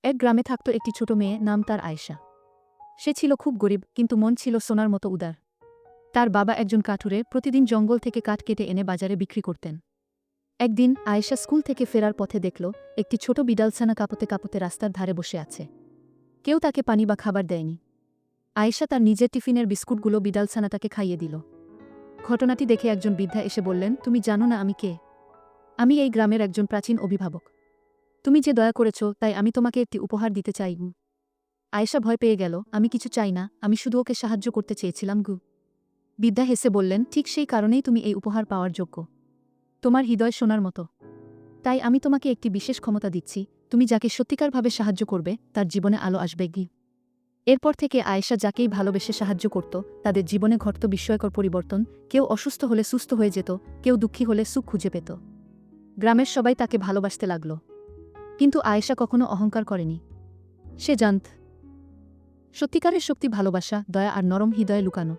এক গ্রামে থাকত একটি ছোট মেয়ে, নাম তার আয়েশা। সে ছিল খুব গরিব, কিন্তু মন ছিল সোনার মতো উদার। তার বাবা একজন কাঠুরে, প্রতিদিন জঙ্গল থেকে কাঠ কেটে এনে বাজারে বিক্রি করতেন। একদিন আয়েশা স্কুল থেকে ফেরার পথে দেখল একটি ছোট বিড়ালছানা কাঁপতে কাঁপতে রাস্তার ধারে বসে আছে। কেউ তাকে পানি বা খাবার দেয়নি। আয়েশা তার নিজের টিফিনের বিস্কুটগুলো বিড়ালছানাটাকে খাইয়ে দিল। ঘটনাটি দেখে একজন বৃদ্ধা এসে বললেন, তুমি জানো না আমি কে? আমি এই গ্রামের একজন প্রাচীন অভিভাবক। তুমি যে দয়া করেছ, তাই আমি তোমাকে একটি উপহার দিতে চাই। আয়েশা ভয় পেয়ে গেল, আমি কিছু চাই না, আমি শুধু ওকে সাহায্য করতে চেয়েছিলাম। বিদ্যা হেসে বললেন, ঠিক সেই কারণেই তুমি এই উপহার পাওয়ার যোগ্য। তোমার হৃদয় সোনার মতো। তাই আমি তোমাকে একটি বিশেষ ক্ষমতা দিচ্ছি, তুমি যাকে সত্যিকারভাবে সাহায্য করবে তার জীবনে আলো আসবে। এরপর থেকে আয়েশা যাকেই ভালোবেসে সাহায্য করত, তাদের জীবনে ঘটত বিস্ময়কর পরিবর্তন। কেউ অসুস্থ হলে সুস্থ হয়ে যেত, কেউ দুঃখী হলে সুখ খুঁজে পেত। গ্রামের সবাই তাকে ভালোবাসতে লাগল। কিন্তু আয়েশা কখনো অহংকার করেনি। সে জানত, সত্যিকারের শক্তি ভালোবাসা, দয়া আর নরম হৃদয়ে লুকানো।